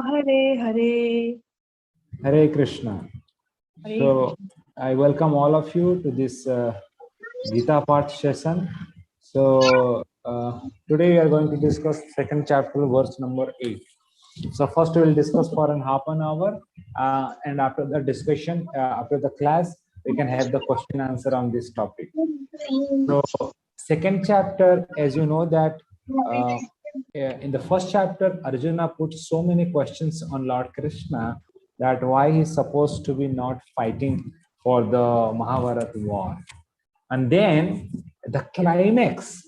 Hare Hare. Hare Krishna. Hare So I welcome all of you to this Gita part session. So today we are going to discuss second chapter, verse number 8. So first we will discuss for half an hour, and after the discussion, after the class, we can have the question answer on this topic. So second chapter, as you know that in the first chapter, Arjuna put so many questions on Lord Krishna that why he's supposed to be not fighting for the Mahabharata war. And then the climax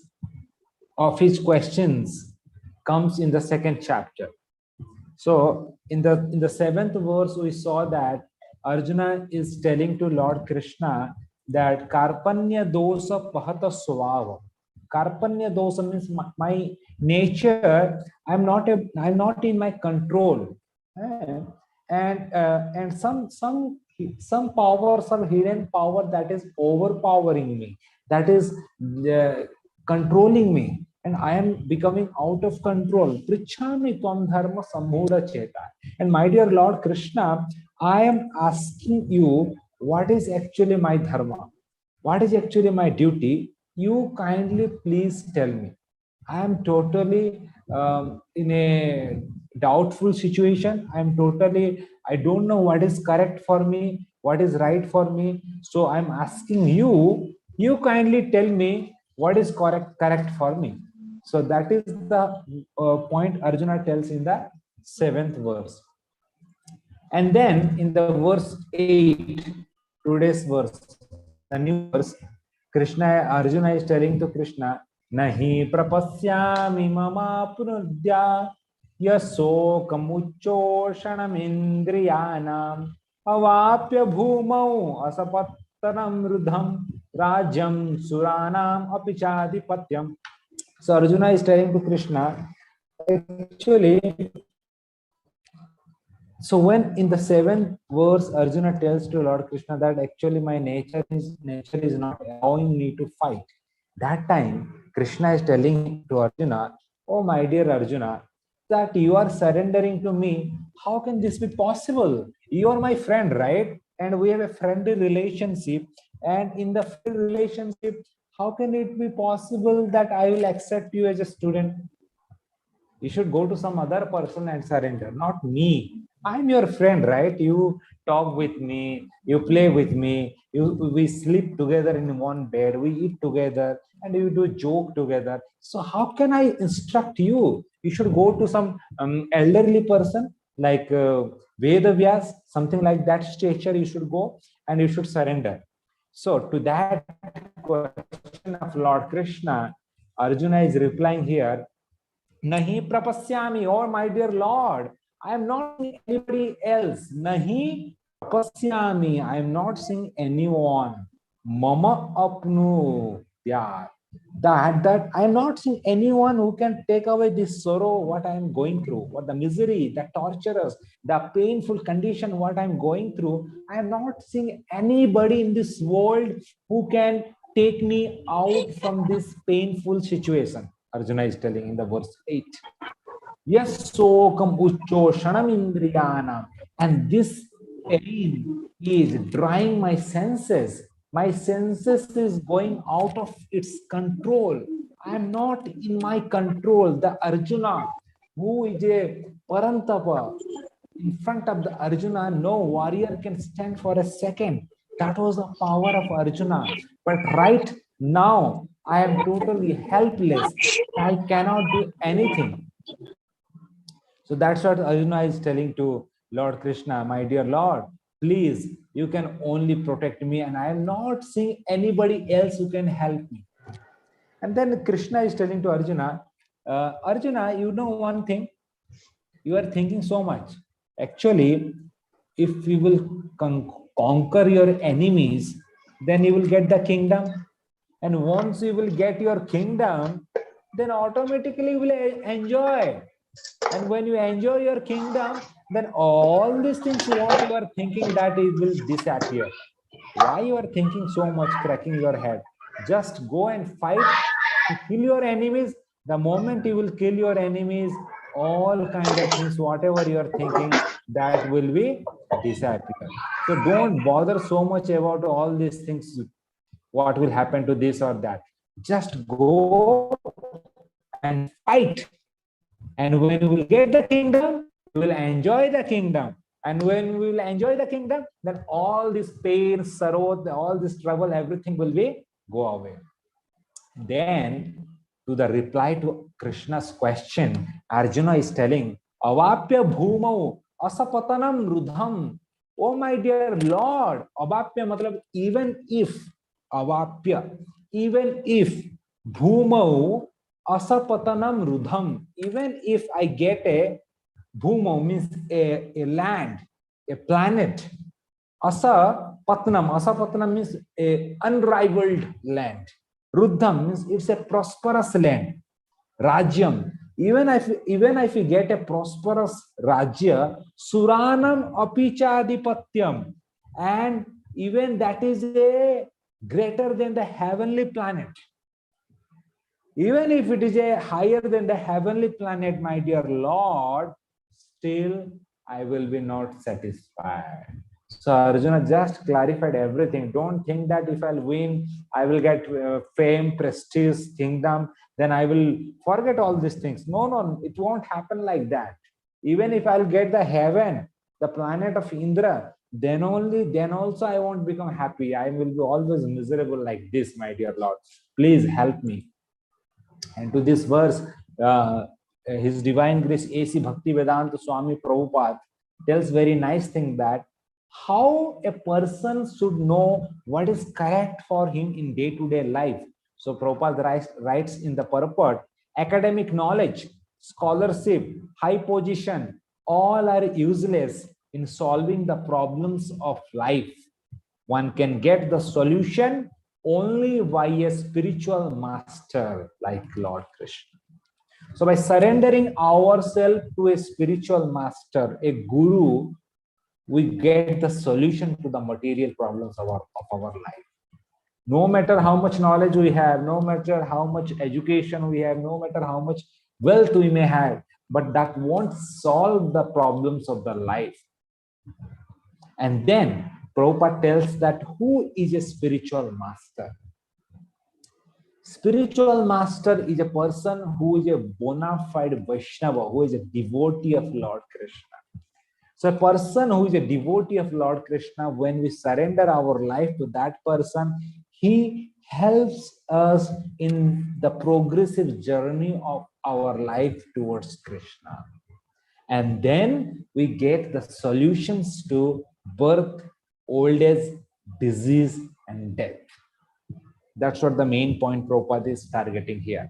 of his questions comes in the second chapter. So in the seventh verse, we saw that Arjuna is telling to Lord Krishna that Karpanya dosa pahata swava. Karpanya dosa means my nature. I'm not in my control, and some power, some hidden power that is overpowering me, that is controlling me, and I am becoming out of control. Prichhami tvam dharma samudha cheta. And my dear Lord Krishna, I am asking you, what is actually my dharma? What is actually my duty? You kindly please tell me. I am totally in a doubtful situation. I don't know what is correct for me, what is right for me. So I'm asking you, you kindly tell me what is correct for me. So that is the point Arjuna tells in the seventh verse. And then in the verse 8, today's verse, the new verse, Arjuna is telling to Krishna, Nahi prapasyami mama punudya yasokamuchoshanam indriyanam avapya bhumau asapattanam rudham rajam suranam apichadipatyam. So Arjuna is telling to Krishna, actually, so when in the seventh verse, Arjuna tells to Lord Krishna that actually my nature is not allowing me to fight. That time, Krishna is telling to Arjuna, oh my dear Arjuna, that you are surrendering to me. How can this be possible? You are my friend, right? And we have a friendly relationship. And in the friendly relationship, how can it be possible that I will accept you as a student? You should go to some other person and surrender, not me. I'm your friend, right? You talk with me, you play with me, we sleep together in one bed, we eat together, and you do joke together. So how can I instruct you? You should go to some elderly person like Vedavyas, something like that stature. You should go and you should surrender. So to that question of Lord Krishna, Arjuna is replying here, Nahi prapasyami, or my dear Lord, I am not seeing anybody else. Nahi prapasyami, I am not seeing anyone. Mama apnu pyar. That I am not seeing anyone who can take away this sorrow, what I am going through, what the misery, the torturous, the painful condition, what I am going through. I am not seeing anybody in this world who can take me out from this painful situation. Arjuna is telling in the verse 8. Yes, sokam uchoshanam indriyana. And this pain is drying my senses. My senses is going out of its control. I am not in my control. The Arjuna, who is a Parantapa, in front of the Arjuna, no warrior can stand for a second. That was the power of Arjuna. But right now, I am totally helpless. I cannot do anything. So that's what Arjuna is telling to Lord Krishna, my dear Lord, please, you can only protect me, and I am not seeing anybody else who can help me. And then Krishna is telling to Arjuna, Arjuna, you know one thing, you are thinking so much. Actually, if you will conquer your enemies, then you will get the kingdom. And once you will get your kingdom, then automatically you will enjoy. And when you enjoy your kingdom, then all these things what you are thinking that it will disappear. Why you are thinking so much, cracking your head? Just go and fight and kill your enemies. The moment you will kill your enemies, all kind of things, whatever you are thinking, that will be disappear. So don't bother so much about all these things, what will happen to this or that. Just go and fight. And when we will get the kingdom, we will enjoy the kingdom. And when we will enjoy the kingdom, then all this pain, sorrow, all this trouble, everything will be go away. Then, to the reply to Krishna's question, Arjuna is telling, Avapya bhumau asapatanam rudham. Oh my dear Lord, Avapya matlab even if, Avapya, even if bhumau asapatanam rudham, even if I get a bhumau means a land, a planet. Asa patnam means a unrivaled land. Ruddham means it's a prosperous land. Rajyam. Even if you get a prosperous Rajya, Suranam apichadipatyam. And even that is a greater than the heavenly planet. Even if it is a higher than the heavenly planet, my dear Lord, still I will be not satisfied. So Arjuna just clarified everything. Don't think that if I'll win, I will get fame, prestige, kingdom, then I will forget all these things. No, it won't happen like that. Even if I'll get the heaven, the planet of Indra, then also I won't become happy. I will be always miserable like this, my dear Lord. Please help me. And to this verse, His Divine Grace A.C. Bhaktivedanta Swami Prabhupada tells very nice thing that how a person should know what is correct for him in day-to-day life. So Prabhupada writes in the purport, academic knowledge, scholarship, high position, all are useless in solving the problems of life. One can get the solution only by a spiritual master like Lord Krishna. So by surrendering ourselves to a spiritual master, a guru, we get the solution to the material problems of our life. No matter how much knowledge we have, no matter how much education we have, no matter how much wealth we may have, but that won't solve the problems of the life. And then Prabhupada tells that who is a spiritual master? Spiritual master is a person who is a bona fide Vaishnava, who is a devotee of Lord Krishna. So a person who is a devotee of Lord Krishna, when we surrender our life to that person, he helps us in the progressive journey of our life towards Krishna. And then we get the solutions to birth, old age, disease, and death. That's what the main point Prabhupada is targeting here.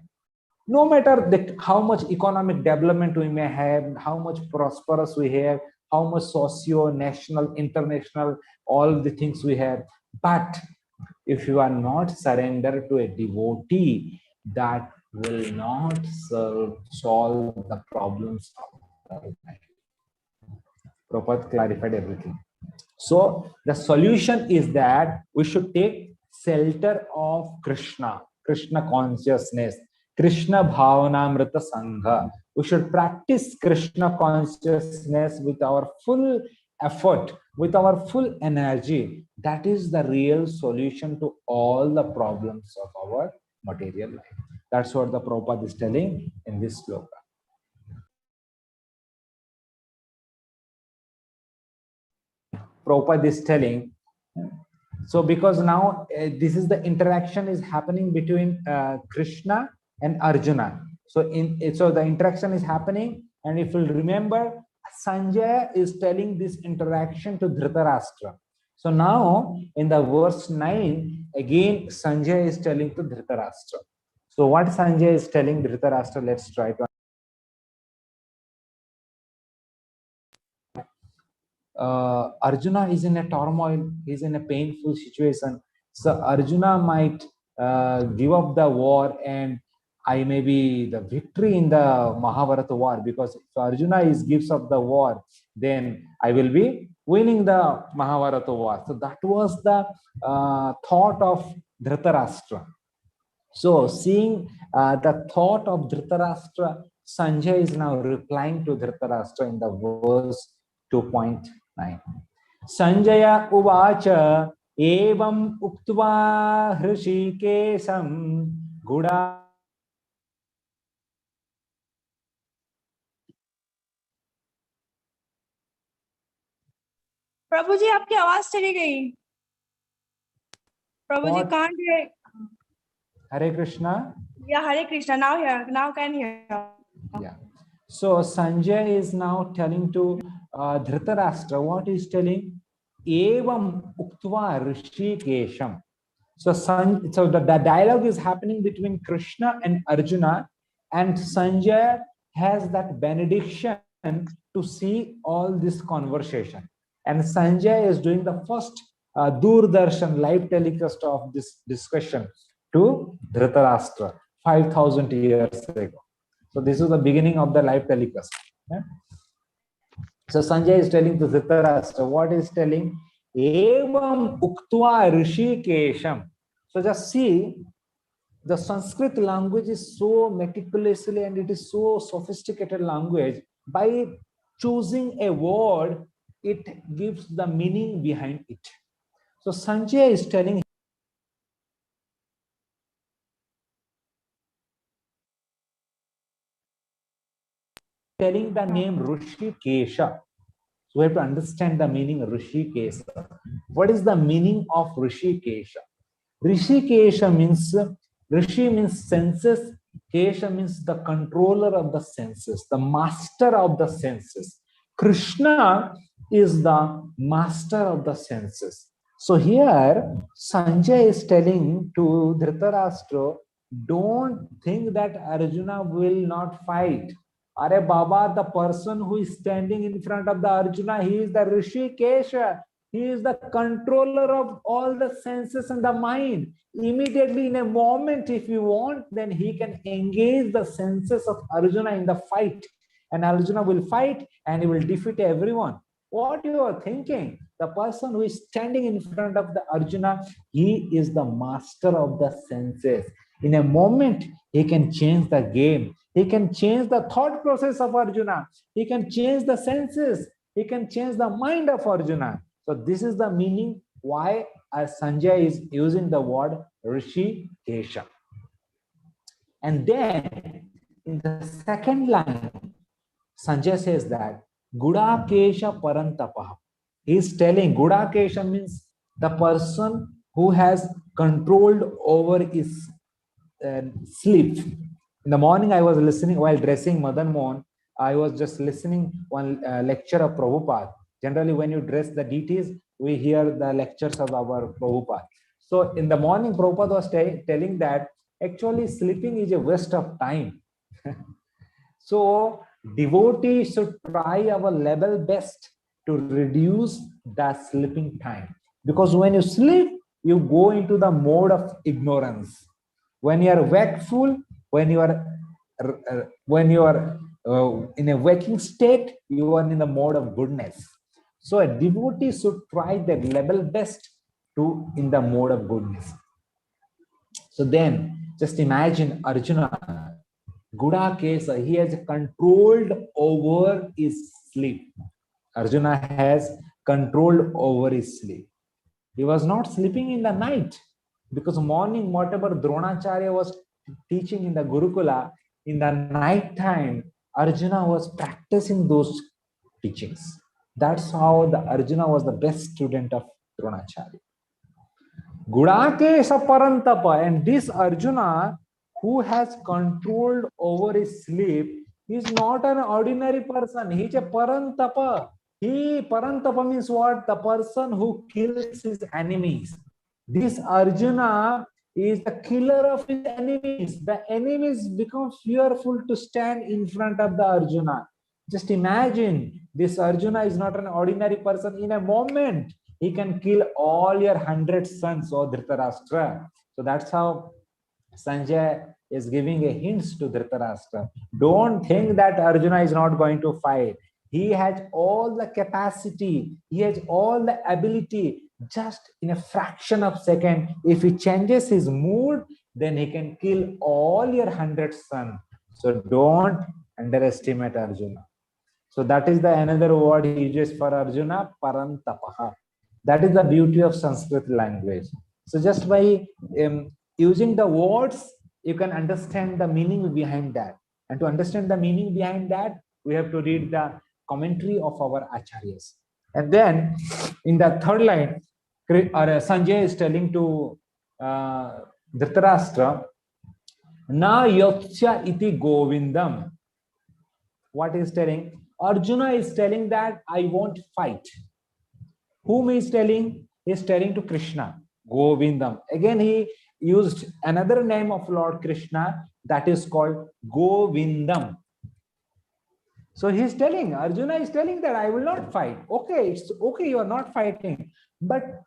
No matter how much economic development we may have, how much prosperous we have, how much socio, national, international, all the things we have, but if you are not surrendered to a devotee, that will not solve the problems of the life. Prabhupada clarified everything. So the solution is that we should take shelter of Krishna consciousness, Krishna Bhavanamrita Sangha. We should practice Krishna consciousness with our full effort, with our full energy. That is the real solution to all the problems of our material life. That's what the Prabhupada is telling in this sloka. Prabhupada is telling, so because now this is the interaction is happening between Krishna and Arjuna. So the interaction is happening, and if you'll remember, Sanjay is telling this interaction to Dhritarashtra. So now in the verse 9, again Sanjay is telling to Dhritarashtra. So what Sanjay is telling Dhritarashtra, let's try to Arjuna is in a turmoil, he's in a painful situation. So Arjuna might give up the war, and I may be the victory in the Mahabharata war, because if Arjuna gives up the war, then I will be winning the Mahabharata war. So that was the thought of Dhritarashtra. So seeing the thought of Dhritarashtra, Sanjay is now replying to Dhritarashtra in the verse 2.9. Sanjaya uvacha evam uktva hrishikesam guda. प्रभु जी आपकी आवाज चली गई। प्रभु जी What? can't hear. Hare Krishna. Yeah, Hare Krishna. Now here, now can hear. Yeah. So Sanjay is now telling to Dhritarashtra, what is telling? Evam uktva rishikesham. So the dialogue is happening between Krishna and Arjuna, and Sanjay has that benediction to see all this conversation. And Sanjay is doing the first Doordarshan live telecast of this discussion to Dhritarashtra 5,000 years ago. So this is the beginning of the live telecast. Yeah? So Sanjay is telling to Dhritarashtra, what is telling? Evam uktva rishikesham. So just see, the Sanskrit language is so meticulously and it is so sophisticated language. By choosing a word, it gives the meaning behind it. So Sanjay is telling the name Rishikesha. So we have to understand the meaning of Rishikesha. What is the meaning of Rishikesha? Rishikesha means, Rishi means senses, Kesha means the controller of the senses, the master of the senses. Krishna is the master of the senses. So here Sanjay is telling to Dhritarashtra, don't think that Arjuna will not fight. Are Baba, the person who is standing in front of the Arjuna, he is the Rishikesha. He is the controller of all the senses and the mind. Immediately, in a moment, if you want, then he can engage the senses of Arjuna in the fight. And Arjuna will fight and he will defeat everyone. What you are thinking? The person who is standing in front of the Arjuna, he is the master of the senses. In a moment, he can change the game. He can change the thought process of Arjuna. He can change the senses. He can change the mind of Arjuna. So this is the meaning why Sanjay is using the word Rishikesha. And then in the second line, Sanjay says that Gudakesha Parantapah. He is telling Gudakesha means the person who has controlled over his sleep. In the morning, I was listening while dressing Madan Mohan. I was just listening one lecture of Prabhupada. Generally, when you dress the deities, we hear the lectures of our Prabhupada. So in the morning, Prabhupada was telling that actually sleeping is a waste of time. So devotees should try our level best to reduce the sleeping time. Because when you sleep, you go into the mode of ignorance. When you are wakeful, when you are in a waking state, you are in the mode of goodness. So a devotee should try their level best to in the mode of goodness. So then, just imagine Arjuna, Gudakesha, he has controlled over his sleep. Arjuna has controlled over his sleep. He was not sleeping in the night because morning, whatever Dronacharya was teaching in the Gurukula, in the night time, Arjuna was practicing those teachings. That's how the Arjuna was the best student of Dronacharya. Gudakesha Parantapa, and this Arjuna who has controlled over his sleep is not an ordinary person. He is a Parantapa. Parantapa means what? The person who kills his enemies. This Arjuna is the killer of his enemies. The enemies become fearful to stand in front of the Arjuna. Just imagine, this Arjuna is not an ordinary person. In a moment, he can kill all your 100 sons, O Dhritarashtra. So that's how Sanjay is giving a hint to Dhritarashtra. Don't think that Arjuna is not going to fight. He has all the capacity. He has all the ability. Just in a fraction of a second, if he changes his mood, then he can kill all your 100 sons. So don't underestimate Arjuna. So that is the another word he uses for Arjuna, parantapaha. That is the beauty of Sanskrit language. So just by using the words, you can understand the meaning behind that. And to understand the meaning behind that, we have to read the commentary of our acharyas. And then in the third line, Sanjay is telling to Dhritarashtra, na yotsya iti govindam. What is telling? Arjuna is telling that I won't fight. Whom he is telling? He is telling to Krishna, Govindam. Again, he used another name of Lord Krishna that is called Govindam. So he is telling, Arjuna is telling that I will not fight. Okay, it's okay, you are not fighting. But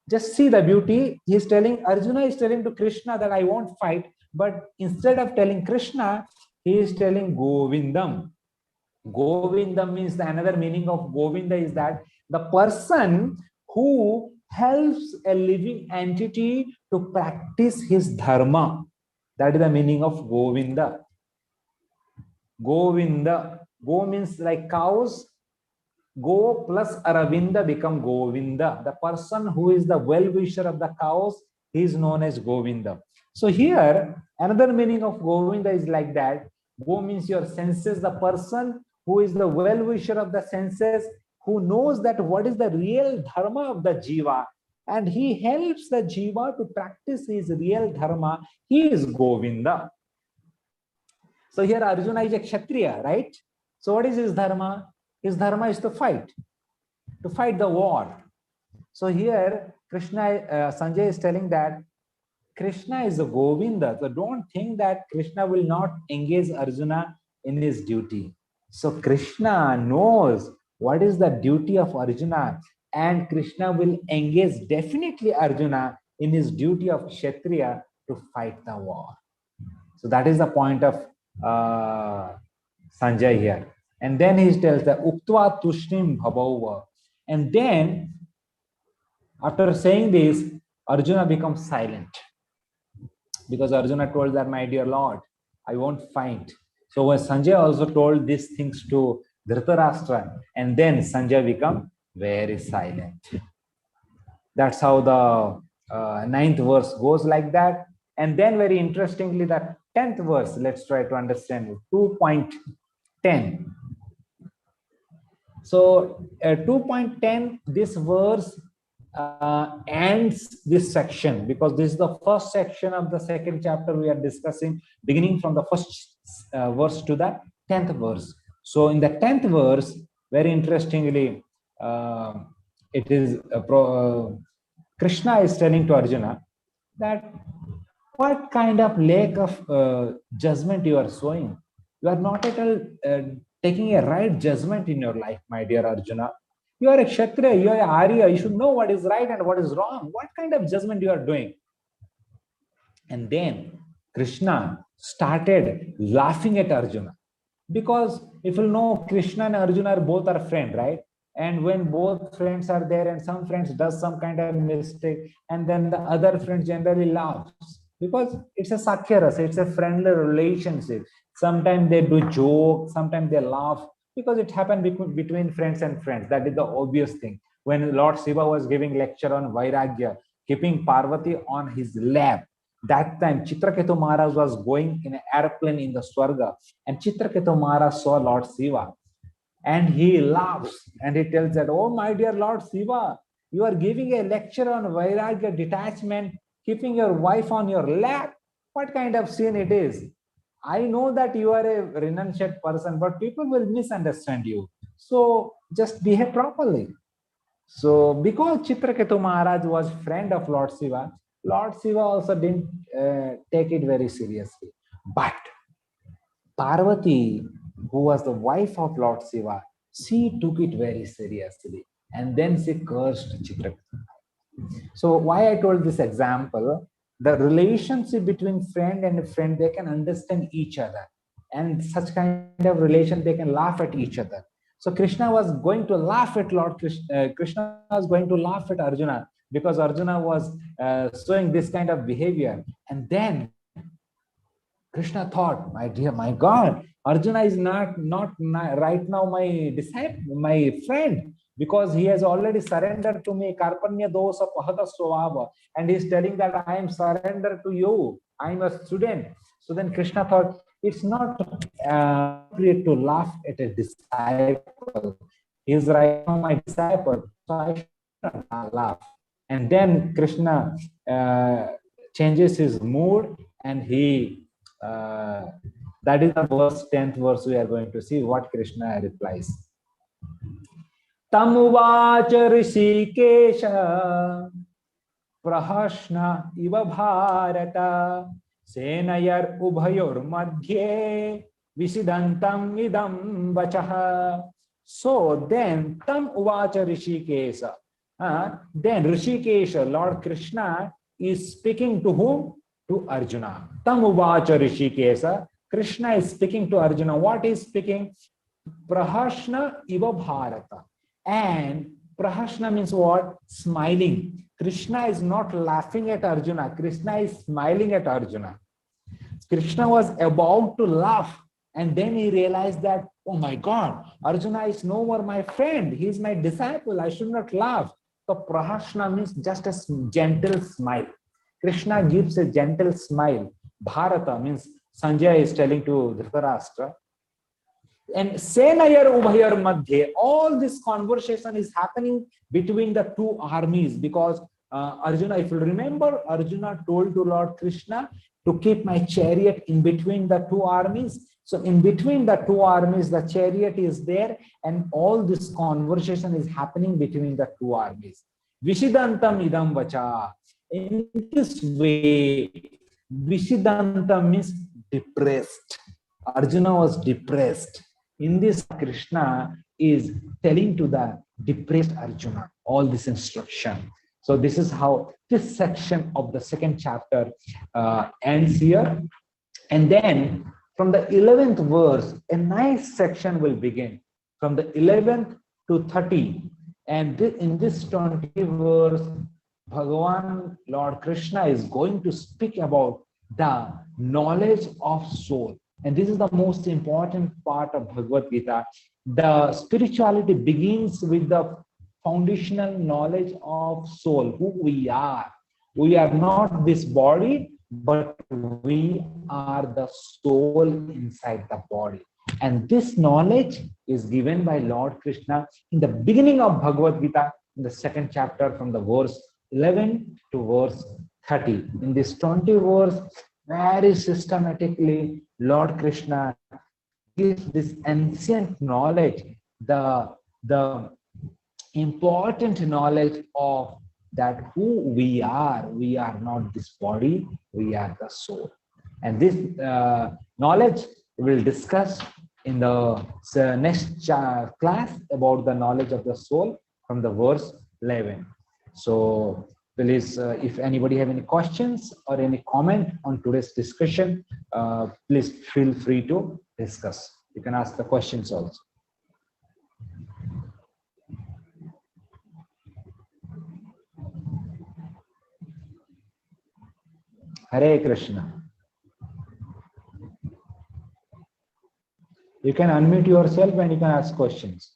just see the beauty. He is telling, Arjuna is telling to Krishna that I won't fight. But instead of telling Krishna, he is telling Govindam. Govinda means the another meaning of Govinda is that the person who helps a living entity to practice his dharma. That is the meaning of Govinda. Govinda. Go means like cows. Go plus Aravinda become Govinda. The person who is the well-wisher of the cows, he is known as Govinda. So here, another meaning of Govinda is like that. Go means your senses, the person who is the well-wisher of the senses, who knows that what is the real dharma of the jiva, and he helps the jiva to practice his real dharma. He is Govinda. So here Arjuna is a Kshatriya, right? So what is his dharma? His dharma is to fight the war. So here Sanjay is telling that Krishna is a Govinda. So don't think that Krishna will not engage Arjuna in his duty. So Krishna knows what is the duty of Arjuna, and Krishna will engage definitely Arjuna in his duty of Kshatriya to fight the war. So that is the point of Sanjay here. And then he tells that Uktva Tushnim Bhabhava. And then after saying this, Arjuna becomes silent. Because Arjuna told that, my dear Lord, I won't fight. So when Sanjay also told these things to Dhritarashtra, and then Sanjay become very silent. That's how the 9th verse goes like that. And then very interestingly, the 10th verse, let's try to understand it, 2.10. So 2.10, this verse ends this section, because this is the first section of the second chapter we are discussing, beginning from the first verse to the 10th verse. So in the 10th verse, very interestingly, it is Krishna is telling to Arjuna that what kind of lack of judgment you are showing. You are not at all taking a right judgment in your life, my dear Arjuna. You are a Kshatriya, you are a Arya, you should know what is right and what is wrong. What kind of judgment you are doing? And then Krishna started laughing at Arjuna. Because if you know, Krishna and Arjuna both are friends, right? And when both friends are there and some friends does some kind of mistake, and then the other friend generally laughs. Because it's a Sakya Rasa, it's a friendly relationship. Sometimes they do joke, sometimes they laugh, because it happened between friends and friends. That is the obvious thing. When Lord Shiva was giving lecture on Vairagya, keeping Parvati on his lap, that time Chitraketu Maharaj was going in an airplane in the Swarga, and Chitraketu Maharaj saw Lord Shiva, and he laughs and he tells that, oh my dear Lord Shiva, you are giving a lecture on Vairagya detachment, keeping your wife on your lap. What kind of scene it is? I know that you are a renunciate person, but people will misunderstand you. So just behave properly. So because Chitraketu Maharaj was friend of Lord Shiva also didn't take it very seriously. But Parvati, who was the wife of Lord Shiva, she took it very seriously. And then she cursed Chitraketu. So why I told this example, the relationship between friend and friend, they can understand each other. And such kind of relation, they can laugh at each other. So Krishna was going to laugh at Lord Krishna. Krishna was going to laugh at Arjuna because Arjuna was showing this kind of behavior. And then Krishna thought, my dear, my God, Arjuna is not right now my disciple, my friend, because he has already surrendered to me, Karpanya dosa pahata swabhava, and he is telling that I am surrendered to you. I am a student. So then Krishna thought, it's not appropriate to laugh at a disciple. He is right now my disciple, so I should not laugh. And then Krishna changes his mood, and he that is the verse 10th verse. We are going to see what Krishna replies. Tamuvacha Rishikesha Prahashna iva bharata senayar ubhayor madhye visidantam idam vachaha. So then tam uvacha Rishikesha. Then Rishikesha, Lord Krishna, is speaking to whom? To Arjuna. Tam uvacha Rishikesha. Krishna is speaking to Arjuna. What is speaking? Prahashna iva bharata. And Prahashna means what? Smiling. Krishna is not laughing at Arjuna. Krishna is smiling at Arjuna. Krishna was about to laugh, and then he realized that, oh my God, Arjuna is no more my friend. He is my disciple. I should not laugh. So Prahashna means just a gentle smile. Krishna gives a gentle smile. Bharata means Sanjay is telling to Dhritarashtra. And Senayar Ubhayar Madhye, all this conversation is happening between the two armies, because Arjuna, if you remember, Arjuna told to Lord Krishna to keep my chariot in between the two armies. So in between the two armies, the chariot is there, and all this conversation is happening between the two armies. Vishidantam idam vacha. In this way, Vishidantam means depressed. Arjuna was depressed. In this, Krishna is telling to the depressed Arjuna all this instruction. So this is how this section of the second chapter ends here. And then from the 11th verse, a nice section will begin from the 11th to 30. And in this 20 verse, Bhagavan, Lord Krishna, is going to speak about the knowledge of soul. And this is the most important part of Bhagavad Gita. The spirituality begins with the foundational knowledge of soul, who we are. We are not this body, but we are the soul inside the body. And this knowledge is given by Lord Krishna in the beginning of Bhagavad Gita, in the second chapter, from the verse 11 to verse 30. In this 20 verse, very systematically, Lord Krishna gives this ancient knowledge, the important knowledge of that who we are. We are not this body, we are the soul. And this knowledge we will discuss in the next class about the knowledge of the soul from the verse 11. So please, if anybody have any questions or any comment on today's discussion, please feel free to discuss. You can ask the questions also. Hare Krishna. You can unmute yourself and you can ask questions.